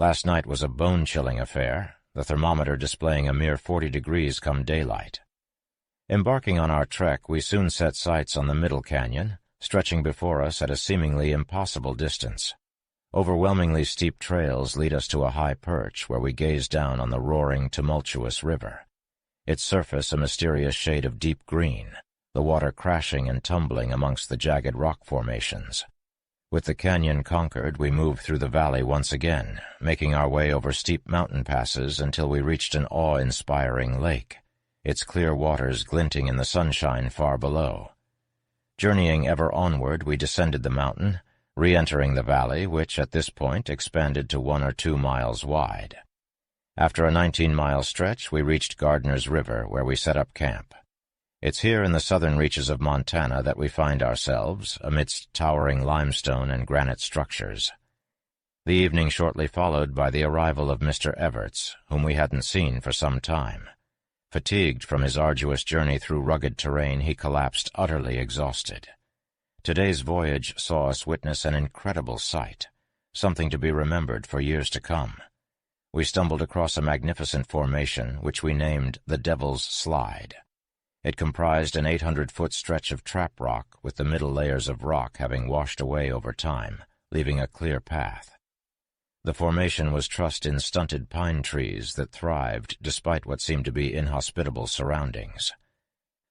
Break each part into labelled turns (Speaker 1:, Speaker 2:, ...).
Speaker 1: Last night was a bone-chilling affair, the thermometer displaying a mere 40 degrees come daylight. Embarking on our trek, we soon set sights on the middle canyon, stretching before us at a seemingly impossible distance. Overwhelmingly steep trails lead us to a high perch where we gaze down on the roaring, tumultuous river. Its surface a mysterious shade of deep green, the water crashing and tumbling amongst the jagged rock formations. With the canyon conquered, we moved through the valley once again, making our way over steep mountain passes until we reached an awe-inspiring lake, its clear waters glinting in the sunshine far below. Journeying ever onward, we descended the mountain, re-entering the valley, which at this point expanded to 1 or 2 miles wide. After a 19-mile stretch, we reached Gardner's River, where we set up camp. It's here in the southern reaches of Montana that we find ourselves, amidst towering limestone and granite structures. The evening shortly followed by the arrival of Mr. Evarts, whom we hadn't seen for some time. Fatigued from his arduous journey through rugged terrain, he collapsed utterly exhausted. Today's voyage saw us witness an incredible sight, something to be remembered for years to come. We stumbled across a magnificent formation which we named the Devil's Slide. It comprised an 800-foot stretch of trap rock, with the middle layers of rock having washed away over time, leaving a clear path. The formation was trussed in stunted pine trees that thrived despite what seemed to be inhospitable surroundings.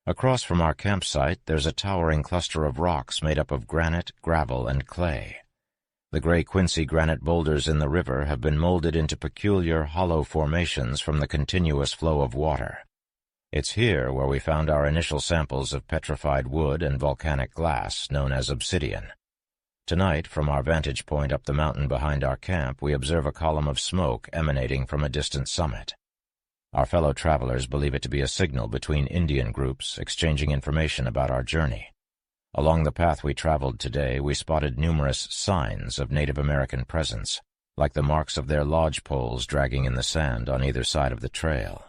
Speaker 1: Across from our campsite, there's a towering cluster of rocks made up of granite, gravel, and clay. The gray Quincy granite boulders in the river have been molded into peculiar hollow formations from the continuous flow of water. It's here where we found our initial samples of petrified wood and volcanic glass, known as obsidian. Tonight, from our vantage point up the mountain behind our camp, we observe a column of smoke emanating from a distant summit. Our fellow travelers believe it to be a signal between Indian groups exchanging information about our journey. Along the path we traveled today, we spotted numerous signs of Native American presence, like the marks of their lodge poles dragging in the sand on either side of the trail.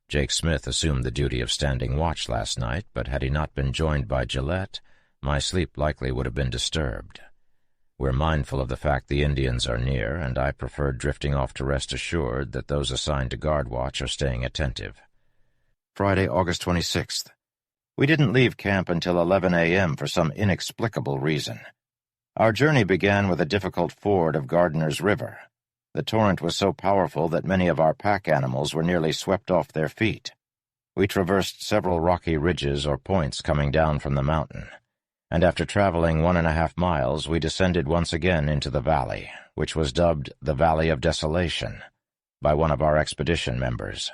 Speaker 1: Jake Smith assumed the duty of standing watch last night, but had he not been joined by Gillette, my sleep likely would have been disturbed. We're mindful of the fact the Indians are near, and I preferred drifting off to rest assured that those assigned to guard watch are staying attentive. Friday, August 26th. We didn't leave camp until 11 a.m. for some inexplicable reason. Our journey began with a difficult ford of Gardner's River. The torrent was so powerful that many of our pack animals were nearly swept off their feet. We traversed several rocky ridges or points coming down from the mountain, and after traveling 1.5 miles, we descended once again into the valley, which was dubbed the Valley of Desolation by one of our expedition members.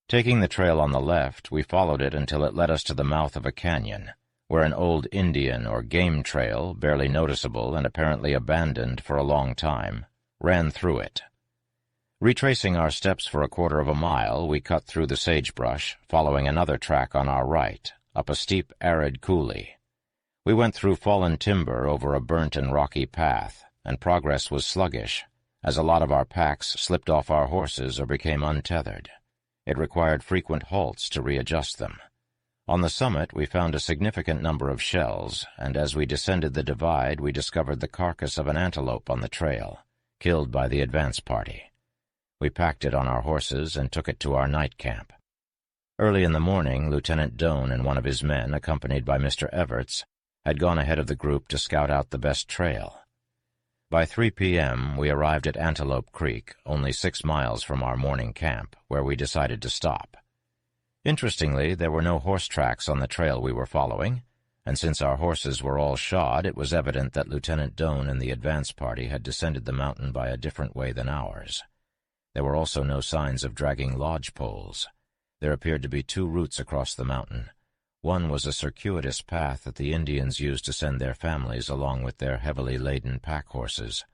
Speaker 1: Taking the trail on the left, we followed it until it led us to the mouth of a canyon, where an old Indian or game trail, barely noticeable and apparently abandoned for a long time, ran through it. Retracing our steps for 1/4 mile, we cut through the sagebrush, following another track on our right, up a steep, arid coulee. We went through fallen timber over a burnt and rocky path, and progress was sluggish, as a lot of our packs slipped off our horses or became untethered. It required frequent halts to readjust them. On the summit, we found a significant number of shells, and as we descended the divide, we discovered the carcass of an antelope on the trail, killed by the advance party. We packed it on our horses and took it to our night camp. Early in the morning, Lieutenant Doane and one of his men, accompanied by Mr. Evarts, had gone ahead of the group to scout out the best trail. By 3 p.m., we arrived at Antelope Creek, only 6 miles from our morning camp, where we decided to stop. Interestingly, there were no horse tracks on the trail we were following, and since our horses were all shod, it was evident that Lieutenant Doane and the advance party had descended the mountain by a different way than ours. There were also no signs of dragging lodge poles. There appeared to be 2 routes across the mountain. One was a circuitous path that the Indians used to send their families along with their heavily laden pack horses,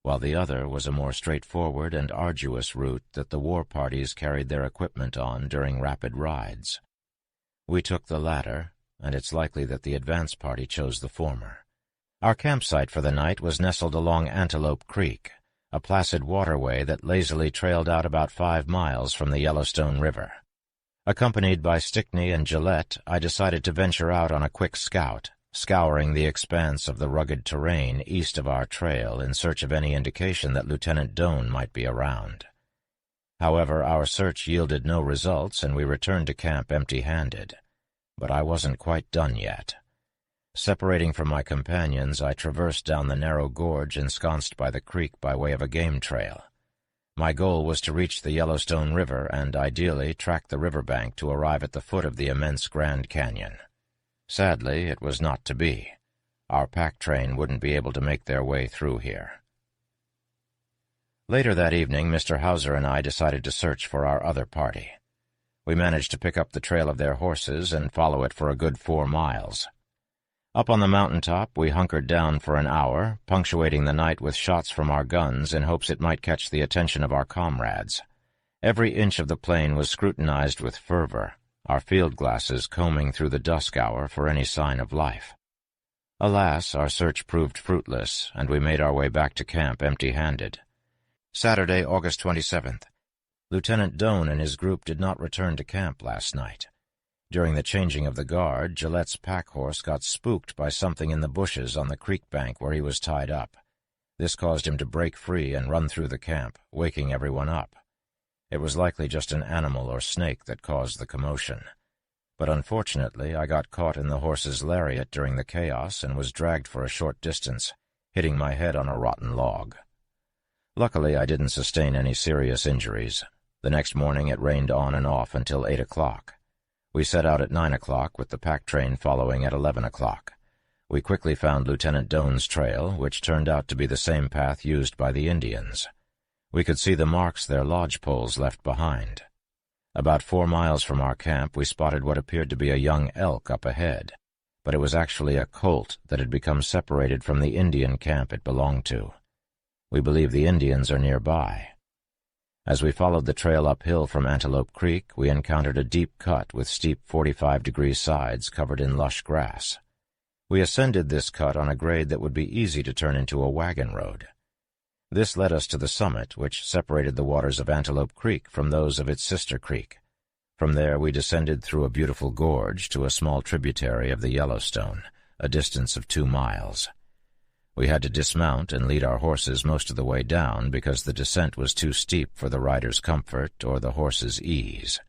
Speaker 1: while the other was a more straightforward and arduous route that the war parties carried their equipment on during rapid rides. We took the latter, and it's likely that the advance party chose the former. Our campsite for the night was nestled along Antelope Creek, a placid waterway that lazily trailed out about 5 miles from the Yellowstone River. Accompanied by Stickney and Gillette, I decided to venture out on a quick scout, scouring the expanse of the rugged terrain east of our trail in search of any indication that Lieutenant Doane might be around. However, our search yielded no results, and we returned to camp empty-handed. But I wasn't quite done yet. Separating from my companions, I traversed down the narrow gorge ensconced by the creek by way of a game trail. My goal was to reach the Yellowstone River and, ideally, track the riverbank to arrive at the foot of the immense Grand Canyon. Sadly, it was not to be. Our pack train wouldn't be able to make their way through here. Later that evening, Mr. Hauser and I decided to search for our other party. We managed to pick up the trail of their horses and follow it for a good 4 miles. Up on the mountaintop, we hunkered down for an hour, punctuating the night with shots from our guns in hopes it might catch the attention of our comrades. Every inch of the plain was scrutinized with fervor, our field glasses combing through the dusk hour for any sign of life. Alas, our search proved fruitless, and we made our way back to camp empty-handed. Saturday, August 27th. Lieutenant Doane and his group did not return to camp last night. During the changing of the guard, Gillette's pack-horse got spooked by something in the bushes on the creek bank where he was tied up. This caused him to break free and run through the camp, waking everyone up. It was likely just an animal or snake that caused the commotion. But unfortunately, I got caught in the horse's lariat during the chaos and was dragged for a short distance, hitting my head on a rotten log. Luckily, I didn't sustain any serious injuries. The next morning it rained on and off until 8 o'clock. We set out at 9 o'clock, with the pack train following at 11 o'clock. We quickly found Lieutenant Doane's trail, which turned out to be the same path used by the Indians. We could see the marks their lodge poles left behind. About 4 miles from our camp, we spotted what appeared to be a young elk up ahead, but it was actually a colt that had become separated from the Indian camp it belonged to. We believe the Indians are nearby. As we followed the trail uphill from Antelope Creek, we encountered a deep cut with steep 45-degree sides covered in lush grass. We ascended this cut on a grade that would be easy to turn into a wagon road. This led us to the summit, which separated the waters of Antelope Creek from those of its sister creek. From there we descended through a beautiful gorge to a small tributary of the Yellowstone, a distance of 2 miles. We had to dismount and lead our horses most of the way down because the descent was too steep for the rider's comfort or the horse's ease.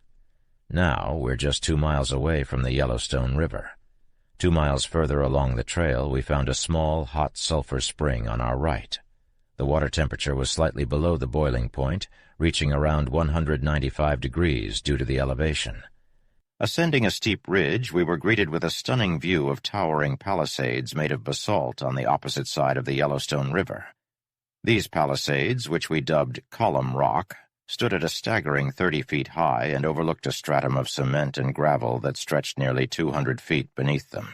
Speaker 1: Now we're just 2 miles away from the Yellowstone River. 2 miles further along the trail, we found a small, hot sulfur spring on our right. The water temperature was slightly below the boiling point, reaching around 195 degrees due to the elevation. Ascending a steep ridge, we were greeted with a stunning view of towering palisades made of basalt on the opposite side of the Yellowstone River. These palisades, which we dubbed Column Rock, stood at a staggering 30 feet high and overlooked a stratum of cement and gravel that stretched nearly 200 feet beneath them.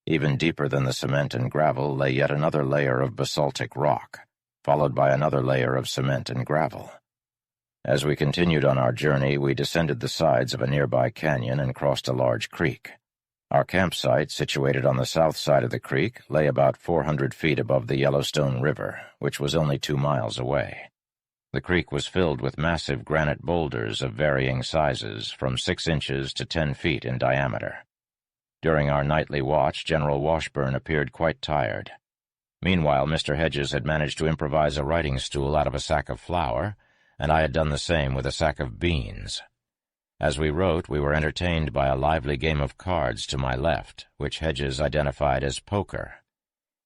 Speaker 1: Even deeper than the cement and gravel lay yet another layer of basaltic rock, followed by another layer of cement and gravel. As we continued on our journey, we descended the sides of a nearby canyon and crossed a large creek. Our campsite, situated on the south side of the creek, lay about 400 feet above the Yellowstone River, which was only 2 miles away. The creek was filled with massive granite boulders of varying sizes, from 6 inches to 10 feet in diameter. During our nightly watch, General Washburn appeared quite tired. Meanwhile, Mr. Hedges had managed to improvise a writing stool out of a sack of flour, and I had done the same with a sack of beans. As we wrote, we were entertained by a lively game of cards to my left, which Hedges identified as poker.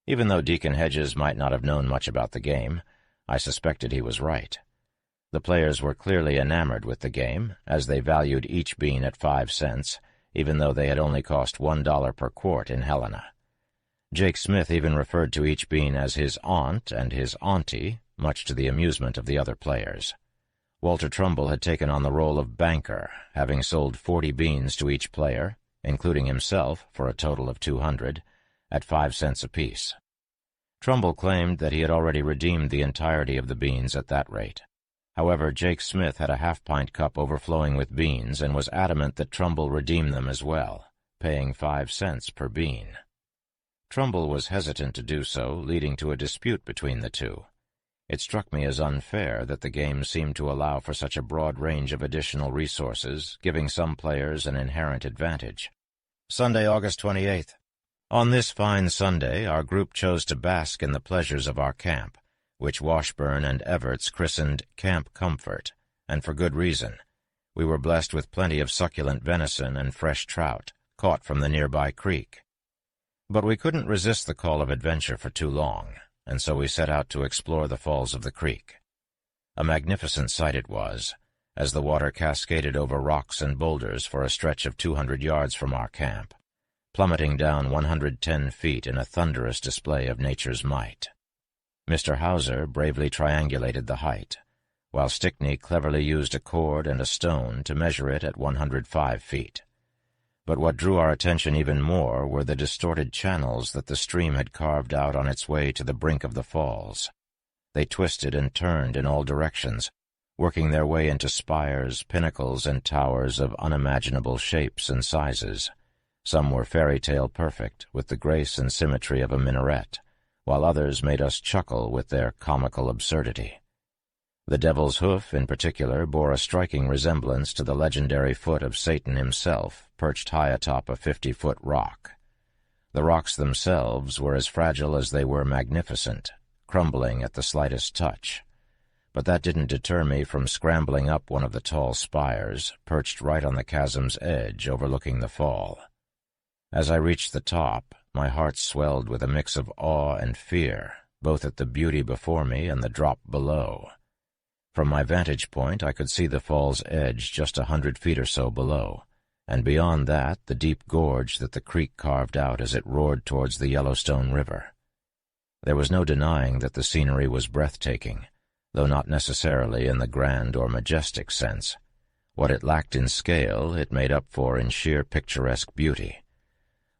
Speaker 1: Even though Deacon Hedges might not have known much about the game, I suspected he was right. The players were clearly enamored with the game, as they valued each bean at 5 cents, even though they had only cost $1 per quart in Helena. Jake Smith even referred to each bean as his aunt and his auntie, much to the amusement of the other players. Walter Trumbull had taken on the role of banker, having sold 40 beans to each player, including himself, for a total of 200, at 5 cents apiece. Trumbull claimed that he had already redeemed the entirety of the beans at that rate. However, Jake Smith had a half-pint cup overflowing with beans and was adamant that Trumbull redeem them as well, paying 5 cents per bean. Trumbull was hesitant to do so, leading to a dispute between the two. It struck me as unfair that the game seemed to allow for such a broad range of additional resources, giving some players an inherent advantage. Sunday, August 28th. On this fine Sunday, our group chose to bask in the pleasures of our camp, which Washburn and Evarts christened Camp Comfort, and for good reason. We were blessed with plenty of succulent venison and fresh trout, caught from the nearby creek. But we couldn't resist the call of adventure for too long, and so we set out to explore the falls of the creek. A magnificent sight it was, as the water cascaded over rocks and boulders for a stretch of 200 yards from our camp, plummeting down 110 feet in a thunderous display of nature's might. Mr. Hauser bravely triangulated the height, while Stickney cleverly used a cord and a stone to measure it at 105 feet. But what drew our attention even more were the distorted channels that the stream had carved out on its way to the brink of the falls. They twisted and turned in all directions, working their way into spires, pinnacles, and towers of unimaginable shapes and sizes. Some were fairy-tale perfect, with the grace and symmetry of a minaret, while others made us chuckle with their comical absurdity. The Devil's Hoof, in particular, bore a striking resemblance to the legendary foot of Satan himself, perched high atop a 50-foot rock. The rocks themselves were as fragile as they were magnificent, crumbling at the slightest touch. But that didn't deter me from scrambling up one of the tall spires, perched right on the chasm's edge overlooking the fall. As I reached the top, my heart swelled with a mix of awe and fear, both at the beauty before me and the drop below. From my vantage point, I could see the fall's edge just 100 feet or so below, and beyond that the deep gorge that the creek carved out as it roared towards the Yellowstone River. There was no denying that the scenery was breathtaking, though not necessarily in the grand or majestic sense. What it lacked in scale, it made up for in sheer picturesque beauty.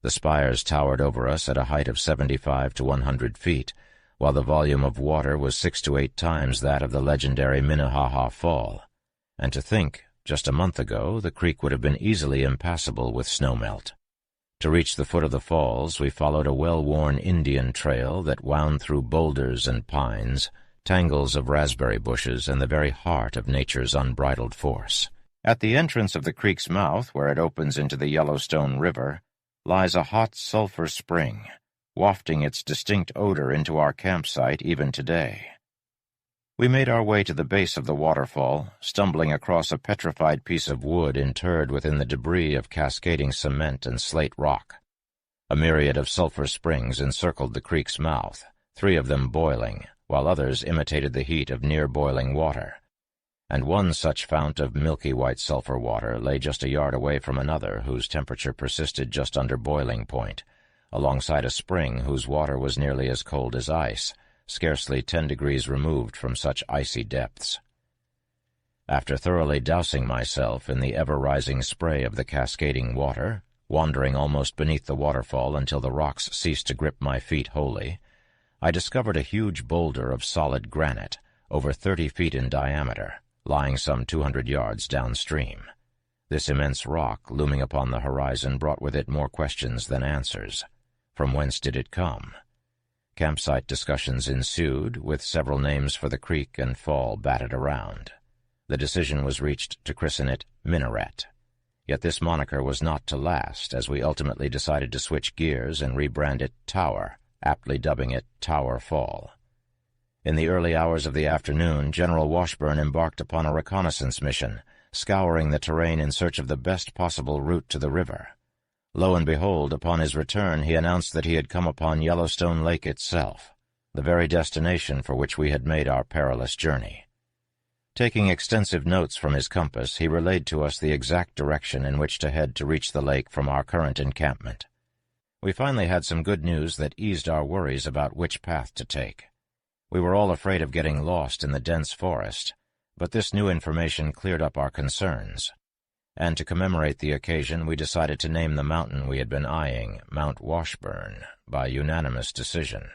Speaker 1: The spires towered over us at a height of 75 to 100 feet, while the volume of water was 6 to 8 times that of the legendary Minnehaha Fall. And to think, just a month ago, the creek would have been easily impassable with snowmelt. To reach the foot of the falls, we followed a well-worn Indian trail that wound through boulders and pines, tangles of raspberry bushes, and the very heart of nature's unbridled force. At the entrance of the creek's mouth, where it opens into the Yellowstone River, lies a hot sulfur spring, wafting its distinct odor into our campsite even today. We made our way to the base of the waterfall, stumbling across a petrified piece of wood interred within the debris of cascading cement and slate rock. A myriad of sulfur springs encircled the creek's mouth, 3 of them boiling, while others imitated the heat of near-boiling water. And one such fount of milky white sulfur water lay just a yard away from another whose temperature persisted just under boiling point, alongside a spring whose water was nearly as cold as ice, scarcely 10 degrees removed from such icy depths. After thoroughly dousing myself in the ever-rising spray of the cascading water, wandering almost beneath the waterfall until the rocks ceased to grip my feet wholly, I discovered a huge boulder of solid granite, over 30 feet in diameter, lying some 200 yards downstream. This immense rock looming upon the horizon brought with it more questions than answers. From whence did it come? Campsite discussions ensued, with several names for the creek and fall batted around. The decision was reached to christen it Minaret. Yet this moniker was not to last, as we ultimately decided to switch gears and rebrand it Tower, aptly dubbing it Tower Fall. In the early hours of the afternoon, General Washburn embarked upon a reconnaissance mission, scouring the terrain in search of the best possible route to the river. Lo and behold, upon his return he announced that he had come upon Yellowstone Lake itself, the very destination for which we had made our perilous journey. Taking extensive notes from his compass, he relayed to us the exact direction in which to head to reach the lake from our current encampment. We finally had some good news that eased our worries about which path to take. We were all afraid of getting lost in the dense forest, but this new information cleared up our concerns. And to commemorate the occasion, we decided to name the mountain we had been eyeing Mount Washburn by unanimous decision.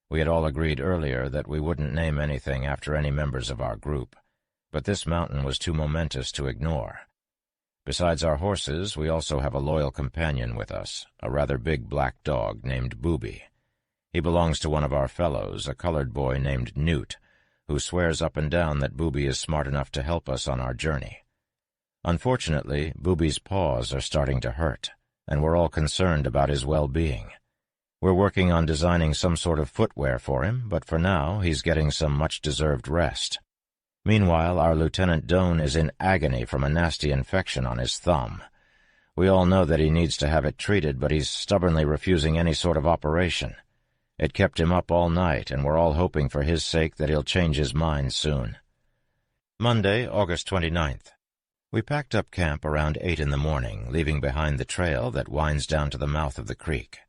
Speaker 1: We had all agreed earlier that we wouldn't name anything after any members of our group, but this mountain was too momentous to ignore. Besides our horses, we also have a loyal companion with us, a rather big black dog named Booby. He belongs to one of our fellows, a colored boy named Newt, who swears up and down that Booby is smart enough to help us on our journey. Unfortunately, Booby's paws are starting to hurt, and we're all concerned about his well-being. We're working on designing some sort of footwear for him, but for now he's getting some much-deserved rest. Meanwhile, our Lieutenant Doane is in agony from a nasty infection on his thumb. We all know that he needs to have it treated, but he's stubbornly refusing any sort of operation. It kept him up all night, and we're all hoping for his sake that he'll change his mind soon. Monday, August 29th. We packed up camp around 8 in the morning, leaving behind the trail that winds down to the mouth of the creek.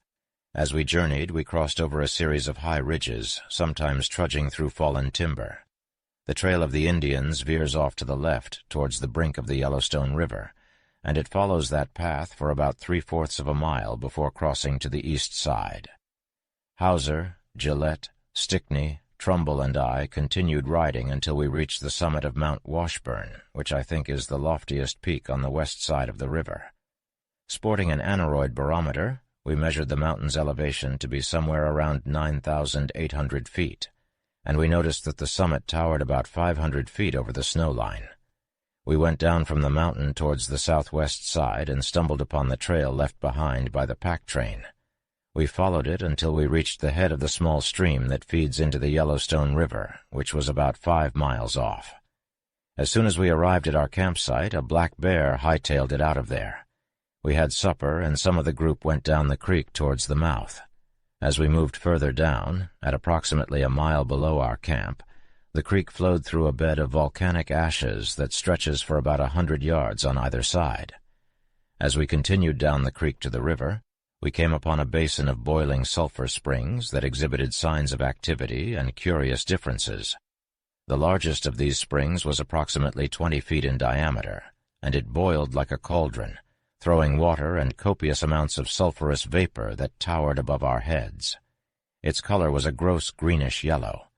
Speaker 1: As we journeyed, we crossed over a series of high ridges, sometimes trudging through fallen timber. The trail of the Indians veers off to the left towards the brink of the Yellowstone River, and it follows that path for about 3/4 of a mile before crossing to the east side. Hauser, Gillette, Stickney, Trumbull, and I continued riding until we reached the summit of Mount Washburn, which I think is the loftiest peak on the west side of the river. Sporting an aneroid barometer, we measured the mountain's elevation to be somewhere around 9,800 feet, and we noticed that the summit towered about 500 feet over the snow line. We went down from the mountain towards the southwest side and stumbled upon the trail left behind by the pack train. We followed it until we reached the head of the small stream that feeds into the Yellowstone River, which was about 5 miles off. As soon as we arrived at our campsite, a black bear hightailed it out of there. We had supper, and some of the group went down the creek towards the mouth. As we moved further down, at approximately a mile below our camp, the creek flowed through a bed of volcanic ashes that stretches for about 100 yards on either side. As we continued down the creek to the river, we came upon a basin of boiling sulfur springs that exhibited signs of activity and curious differences. The largest of these springs was approximately 20 feet in diameter, and it boiled like a cauldron, throwing water and copious amounts of sulphurous vapor that towered above our heads. Its color was a gross greenish yellow.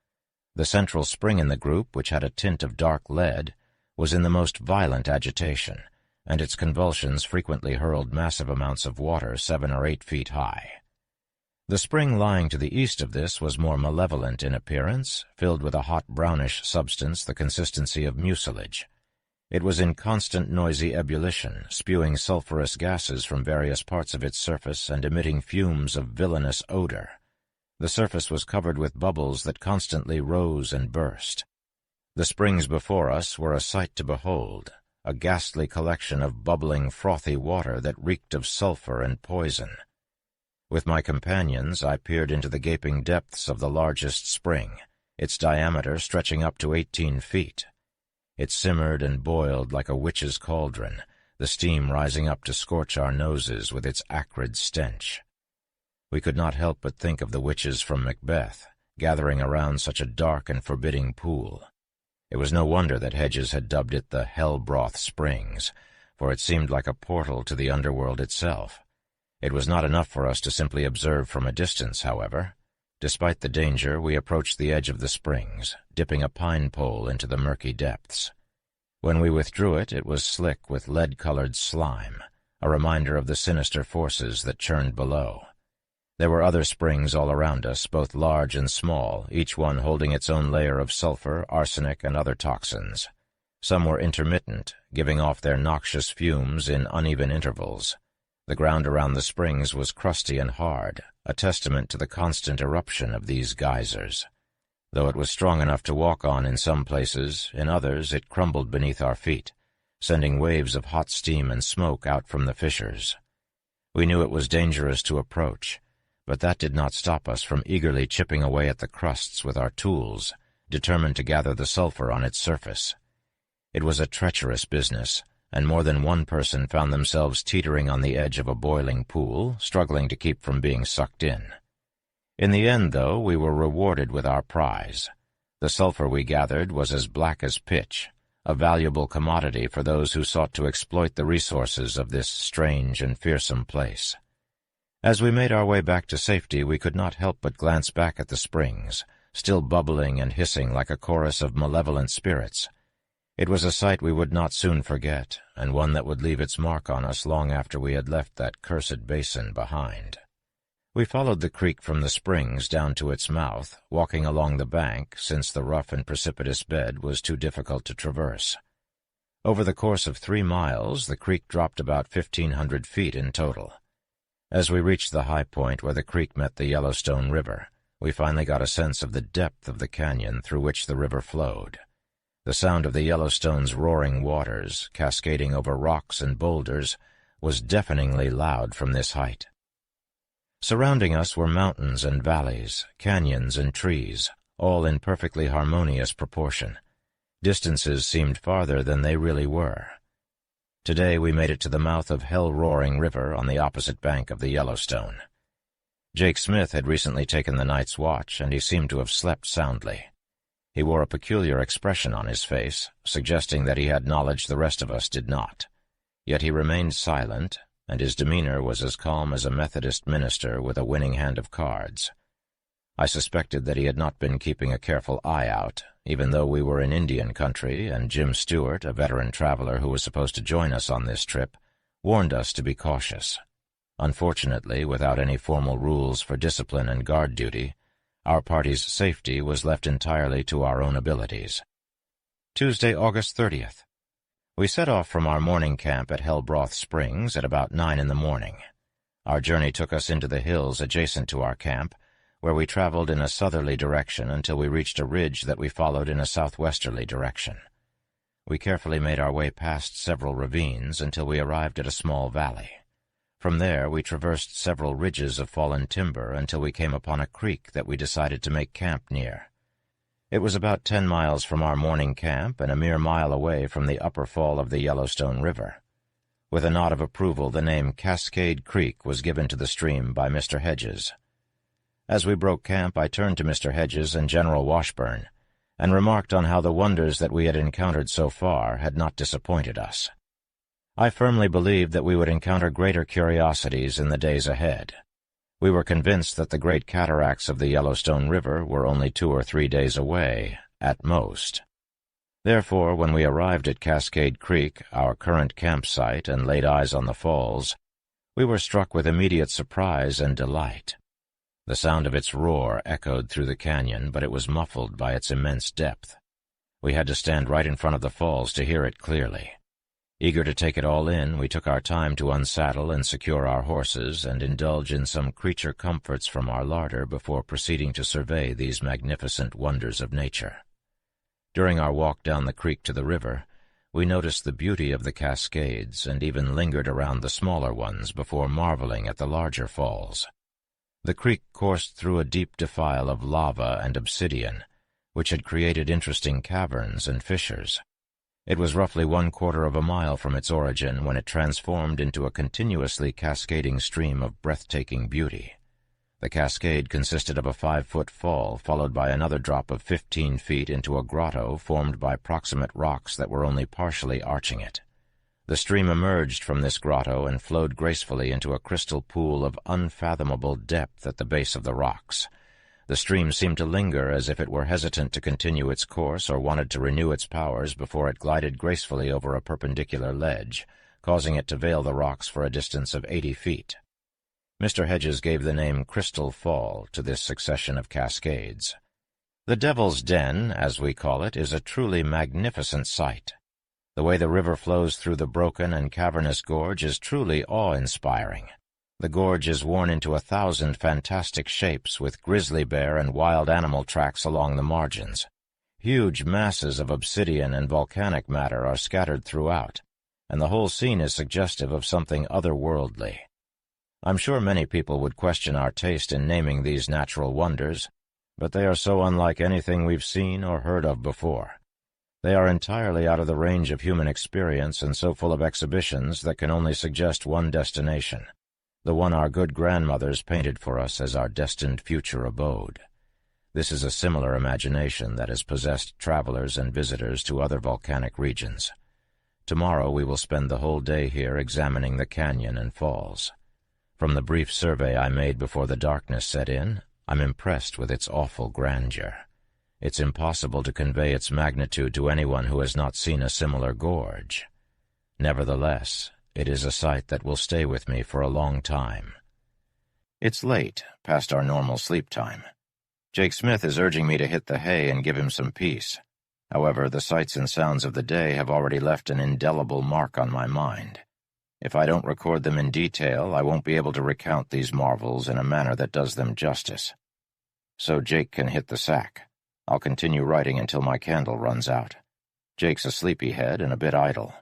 Speaker 1: The central spring in the group, which had a tint of dark lead, was in the most violent agitation, and its convulsions frequently hurled massive amounts of water 7 or 8 feet high. The spring lying to the east of this was more malevolent in appearance, filled with a hot brownish substance the consistency of mucilage. It was in constant noisy ebullition, spewing sulphurous gases from various parts of its surface and emitting fumes of villainous odor. The surface was covered with bubbles that constantly rose and burst. The springs before us were a sight to behold, a ghastly collection of bubbling, frothy water that reeked of sulphur and poison. With my companions, I peered into the gaping depths of the largest spring, its diameter stretching up to 18 feet. It simmered and boiled like a witch's cauldron, the steam rising up to scorch our noses with its acrid stench. We could not help but think of the witches from Macbeth, gathering around such a dark and forbidding pool. It was no wonder that Hedges had dubbed it the Hell-Broth Springs, for it seemed like a portal to the underworld itself. It was not enough for us to simply observe from a distance, however. Despite the danger, we approached the edge of the springs, dipping a pine pole into the murky depths. When we withdrew it, it was slick with lead-colored slime, a reminder of the sinister forces that churned below. There were other springs all around us, both large and small, each one holding its own layer of sulfur, arsenic, and other toxins. Some were intermittent, giving off their noxious fumes in uneven intervals. The ground around the springs was crusty and hard, a testament to the constant eruption of these geysers. Though it was strong enough to walk on in some places, in others it crumbled beneath our feet, sending waves of hot steam and smoke out from the fissures. We knew it was dangerous to approach, but that did not stop us from eagerly chipping away at the crusts with our tools, determined to gather the sulfur on its surface. It was a treacherous business, and more than one person found themselves teetering on the edge of a boiling pool, struggling to keep from being sucked in. In the end, though, we were rewarded with our prize. The sulfur we gathered was as black as pitch, a valuable commodity for those who sought to exploit the resources of this strange and fearsome place. As we made our way back to safety, we could not help but glance back at the springs, still bubbling and hissing like a chorus of malevolent spirits. It was a sight we would not soon forget, and one that would leave its mark on us long after we had left that cursed basin behind. We followed the creek from the springs down to its mouth, walking along the bank, since the rough and precipitous bed was too difficult to traverse. Over the course of 3 miles, the creek dropped about 1,500 feet in total. As we reached the high point where the creek met the Yellowstone River, we finally got a sense of the depth of the canyon through which the river flowed. The sound of the Yellowstone's roaring waters, cascading over rocks and boulders, was deafeningly loud from this height. Surrounding us were mountains and valleys, canyons and trees, all in perfectly harmonious proportion. Distances seemed farther than they really were. Today we made it to the mouth of Hell-Roaring River on the opposite bank of the Yellowstone. Jake Smith had recently taken the night's watch, and he seemed to have slept soundly. He wore a peculiar expression on his face, suggesting that he had knowledge the rest of us did not. Yet he remained silent, and his demeanor was as calm as a Methodist minister with a winning hand of cards. I suspected that he had not been keeping a careful eye out, even though we were in Indian country, and Jim Stewart, a veteran traveler who was supposed to join us on this trip, warned us to be cautious. Unfortunately, without any formal rules for discipline and guard duty, our party's safety was left entirely to our own abilities. Tuesday, August 30th. We set off from our morning camp at Hellbroth Springs at about 9 in the morning. Our journey took us into the hills adjacent to our camp, where we traveled in a southerly direction until we reached a ridge that we followed in a southwesterly direction. We carefully made our way past several ravines until we arrived at a small valley. From there, we traversed several ridges of fallen timber until we came upon a creek that we decided to make camp near. It was about 10 miles from our morning camp and a mere mile away from the upper fall of the Yellowstone River. With a nod of approval, the name Cascade Creek was given to the stream by Mr. Hedges. As we broke camp, I turned to Mr. Hedges and General Washburn, and remarked on how the wonders that we had encountered so far had not disappointed us. I firmly believed that we would encounter greater curiosities in the days ahead. We were convinced that the great cataracts of the Yellowstone River were only 2 or 3 days away, at most. Therefore, when we arrived at Cascade Creek, our current campsite, and laid eyes on the falls, we were struck with immediate surprise and delight. The sound of its roar echoed through the canyon, but it was muffled by its immense depth. We had to stand right in front of the falls to hear it clearly. Eager to take it all in, we took our time to unsaddle and secure our horses and indulge in some creature comforts from our larder before proceeding to survey these magnificent wonders of nature. During our walk down the creek to the river, we noticed the beauty of the cascades and even lingered around the smaller ones before marveling at the larger falls. The creek coursed through a deep defile of lava and obsidian, which had created interesting caverns and fissures. It was roughly 1/4 of a mile from its origin when it transformed into a continuously cascading stream of breathtaking beauty. The cascade consisted of a 5-foot fall, followed by another drop of 15 feet into a grotto formed by proximate rocks that were only partially arching it. The stream emerged from this grotto and flowed gracefully into a crystal pool of unfathomable depth at the base of the rocks. The stream seemed to linger as if it were hesitant to continue its course or wanted to renew its powers before it glided gracefully over a perpendicular ledge, causing it to veil the rocks for a distance of 80 feet. Mr. Hedges gave the name Crystal Fall to this succession of cascades. The Devil's Den, as we call it, is a truly magnificent sight. The way the river flows through the broken and cavernous gorge is truly awe-inspiring. The gorge is worn into 1,000 fantastic shapes with grizzly bear and wild animal tracks along the margins. Huge masses of obsidian and volcanic matter are scattered throughout, and the whole scene is suggestive of something otherworldly. I'm sure many people would question our taste in naming these natural wonders, but they are so unlike anything we've seen or heard of before. They are entirely out of the range of human experience and so full of exhibitions that can only suggest one destination, the one our good grandmothers painted for us as our destined future abode. This is a similar imagination that has possessed travelers and visitors to other volcanic regions. Tomorrow we will spend the whole day here examining the canyon and falls. From the brief survey I made before the darkness set in, I'm impressed with its awful grandeur. It's impossible to convey its magnitude to anyone who has not seen a similar gorge. Nevertheless, it is a sight that will stay with me for a long time. It's late, past our normal sleep time. Jake Smith is urging me to hit the hay and give him some peace. However, the sights and sounds of the day have already left an indelible mark on my mind. If I don't record them in detail, I won't be able to recount these marvels in a manner that does them justice. So Jake can hit the sack. I'll continue writing until my candle runs out. Jake's a sleepyhead and a bit idle.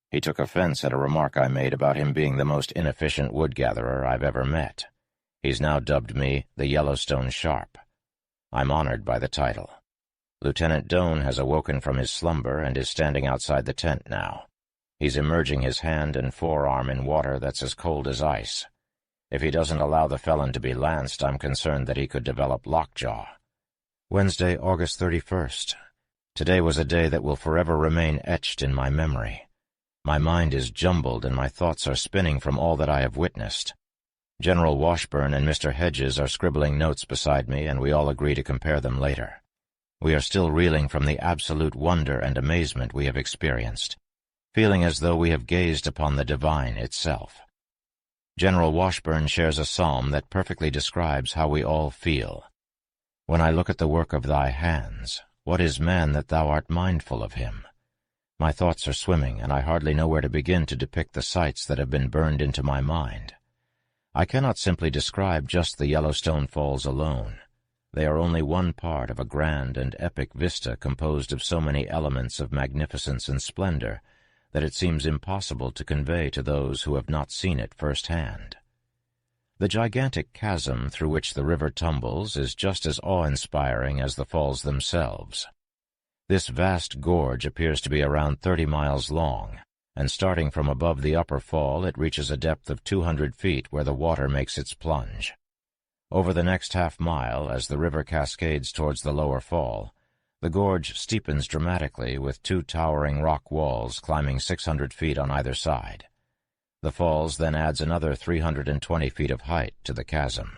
Speaker 1: He took offense at a remark I made about him being the most inefficient wood-gatherer I've ever met. He's now dubbed me the Yellowstone Sharp. I'm honored by the title. Lieutenant Doane has awoken from his slumber and is standing outside the tent now. He's immerging his hand and forearm in water that's as cold as ice. If he doesn't allow the felon to be lanced, I'm concerned that he could develop lockjaw. Wednesday, August 31st. Today was a day that will forever remain etched in my memory. My mind is jumbled and my thoughts are spinning from all that I have witnessed. General Washburn and Mr. Hedges are scribbling notes beside me, and we all agree to compare them later. We are still reeling from the absolute wonder and amazement we have experienced, feeling as though we have gazed upon the divine itself. General Washburn shares a psalm that perfectly describes how we all feel. When I look at the work of thy hands, what is man that thou art mindful of him? My thoughts are swimming, and I hardly know where to begin to depict the sights that have been burned into my mind. I cannot simply describe just the Yellowstone Falls alone. They are only one part of a grand and epic vista composed of so many elements of magnificence and splendor that it seems impossible to convey to those who have not seen it firsthand. The gigantic chasm through which the river tumbles is just as awe-inspiring as the falls themselves. This vast gorge appears to be around 30 miles long, and starting from above the upper fall it reaches a depth of 200 feet where the water makes its plunge. Over the next half-mile, as the river cascades towards the lower fall, the gorge steepens dramatically with two towering rock walls climbing 600 feet on either side. The falls then adds another 320 feet of height to the chasm.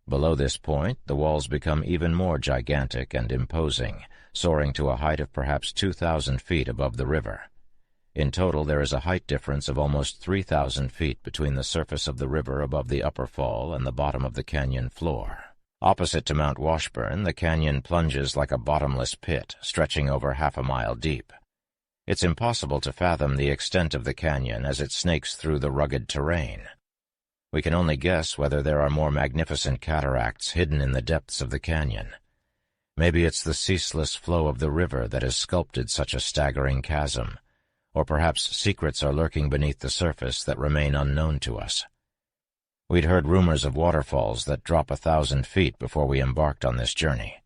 Speaker 1: Below this point, the walls become even more gigantic and imposing, soaring to a height of perhaps 2,000 feet above the river. In total, there is a height difference of almost 3,000 feet between the surface of the river above the upper fall and the bottom of the canyon floor. Opposite to Mount Washburn, the canyon plunges like a bottomless pit, stretching over half a mile deep. It's impossible to fathom the extent of the canyon as it snakes through the rugged terrain. We can only guess whether there are more magnificent cataracts hidden in the depths of the canyon. Maybe it's the ceaseless flow of the river that has sculpted such a staggering chasm, or perhaps secrets are lurking beneath the surface that remain unknown to us. We'd heard rumors of waterfalls that drop 1,000 feet before we embarked on this journey.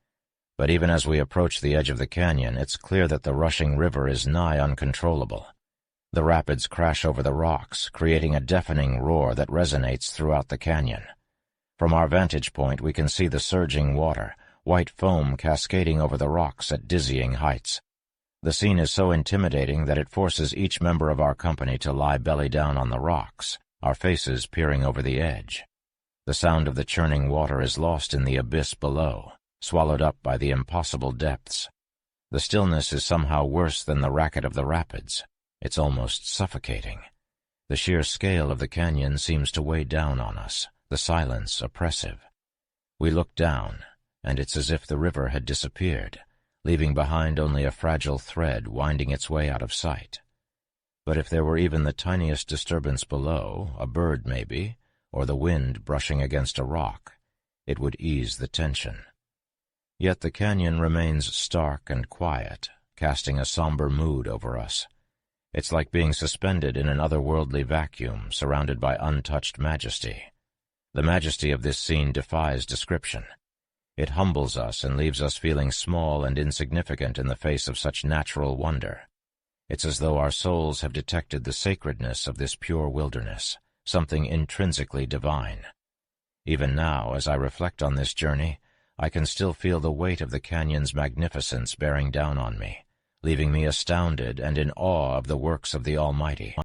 Speaker 1: But even as we approach the edge of the canyon, it's clear that the rushing river is nigh uncontrollable. The rapids crash over the rocks, creating a deafening roar that resonates throughout the canyon. From our vantage point, we can see the surging water, white foam cascading over the rocks at dizzying heights. The scene is so intimidating that it forces each member of our company to lie belly down on the rocks, our faces peering over the edge. The sound of the churning water is lost in the abyss below, swallowed up by the impossible depths. The stillness is somehow worse than the racket of the rapids. It's almost suffocating. The sheer scale of the canyon seems to weigh down on us, the silence oppressive. We look down, and it's as if the river had disappeared, leaving behind only a fragile thread winding its way out of sight. But if there were even the tiniest disturbance below, a bird maybe, or the wind brushing against a rock, it would ease the tension. Yet the canyon remains stark and quiet, casting a somber mood over us. It's like being suspended in an otherworldly vacuum, surrounded by untouched majesty. The majesty of this scene defies description. It humbles us and leaves us feeling small and insignificant in the face of such natural wonder. It's as though our souls have detected the sacredness of this pure wilderness, something intrinsically divine. Even now, as I reflect on this journey, I can still feel the weight of the canyon's magnificence bearing down on me, leaving me astounded and in awe of the works of the Almighty.